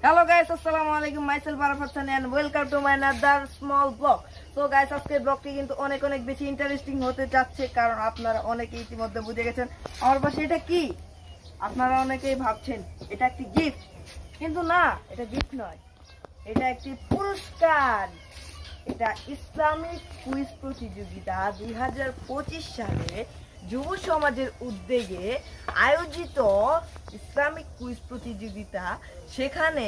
Hello guys, Assalamualaikum. Myself Arafat Sani and welcome to my another small vlog. So guys, আজকের ব্লগটি কিন্তু অনেক বেশি ইন্টারেস্টিং হতে যাচ্ছে কারণ আপনারা অনেকেই ইতিমধ্যে বুঝে গেছেন আমার পাশে এটা কি। আপনারা অনেকেই ভাবছেন এটা একটি গিফট, কিন্তু না, এটা গিফট নয়, এটা একটি পুরস্কার। এটা ইসলামিক কুইজ প্রতিযোগিতা 2025 সালে যুব সমাজের উদ্যোগে আয়োজিত ইসলামিক কুইজ প্রতিযোগিতা। সেখানে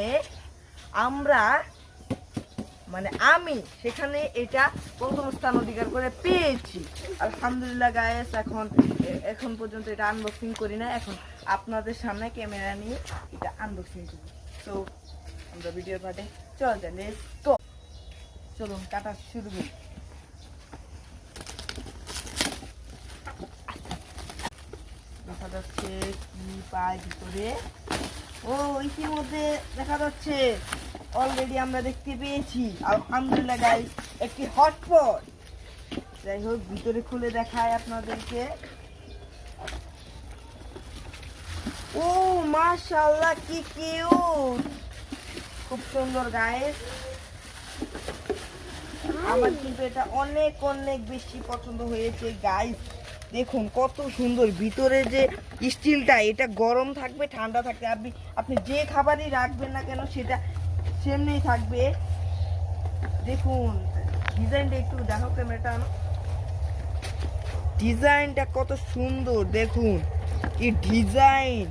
আমি সেখানে এটা প্রথম স্থান অধিকার করে পেয়েছি। আলহামদুলিল্লাহ গায়েস, এখন পর্যন্ত এটা আনবক্সিং করি না, এখন আপনাদের সামনে ক্যামেরা নিয়ে এটা আনবক্সিং করি। তো আমরা ভিডিও পার্টে চল যাই, লেটস গো। চলুন কাটা শুরু করি। দেখা যাচ্ছে কি পায় ভিতরে। ও ইতিমধ্যে দেখা যাচ্ছে অলরেডি আমরা দেখতে পেয়েছি আলহামদুলিল্লাহ গাইস একটি হটপট। যাই হোক, ভিতরে খুলে দেখায় আপনাদেরকে। ও মাশাআল্লাহ, কি কিউট, খুব সুন্দর গাইস। আমার কিন্তু এটা অনেক বেশি পছন্দ হয়েছে গাইস। দেখুন কত সুন্দর, ভিতরে যে স্টিলটা, এটা গরম থাকবে ঠান্ডা থাকবে, আপনি যে খাবারই রাখবেন না কেন সেটা সেমনি থাকবে। দেখুন ডিজাইনটা একটু দেখো, ক্যামেরাটা আনো, ডিজাইনটা কত সুন্দর। দেখুন এই ডিজাইন,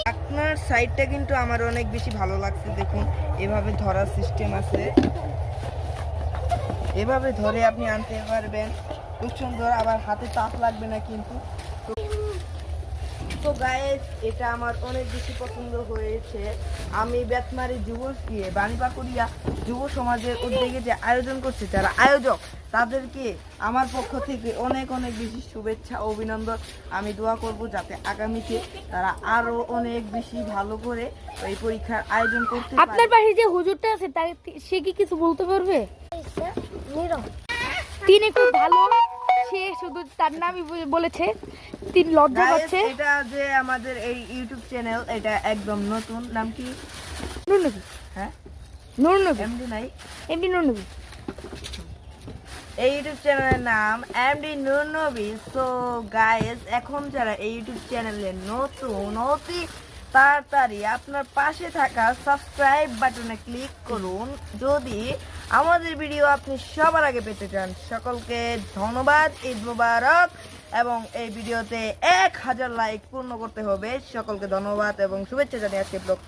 ঢাকনার সাইডটা কিন্তু আমার অনেক বেশি ভালো লাগছে। দেখুন এভাবে ধরার সিস্টেম আছে, এভাবে ধরে আপনি আনতে পারবেন, খুব সুন্দর, আবার হাতে তাপ লাগবে না কিন্তু। তো গাইস এটা আমার অনেক বেশি পছন্দ হয়েছে। আমি বেতমারি বাণীপাকুড়িয়া যুব সমাজের উদ্যোগে যে আয়োজন করছে, যারা আয়োজক তাদেরকে আমার পক্ষ থেকে অনেক বেশি শুভেচ্ছা ও অভিনন্দন। আমি দোয়া করব যাতে আগামীতে তারা আরো অনেক বেশি ভালো করে এই পরীক্ষার আয়োজন করতে পারে। আপনার পাশে যে হুজুরটা আছে সে কি কিছু বলতে পারবে? তিনি খুব ভালো, সে শুধু তার নামই বলেছে, তিনি লজ্জা পাচ্ছে। এটা যে আমাদের এই ইউটিউব চ্যানেল, এটা একদম নতুন। নাম কি? নূর নবী। হ্যাঁ, নূর নবী, এমডি নাই, এমডি নূর নবী। এই ইউটিউব চ্যানেলের নাম এমডি নূর নবী। সো গাইস, এখন যারা এই ইউটিউব চ্যানেলে নতুন, অতি তাড়াতাড়ি আপনার পাশে থাকা সাবস্ক্রাইব বাটনে ক্লিক করুন যদি আমাদের ভিডিও আপনি সবার আগে পেতে চান। সকলকে ধন্যবাদ, ঈদ মুবারক, এবং এই ভিডিওতে 1000 লাইক পূর্ণ করতে হবে। সকলকে ধন্যবাদ এবং শুভেচ্ছা জানিয়ে আজকে ব্লগ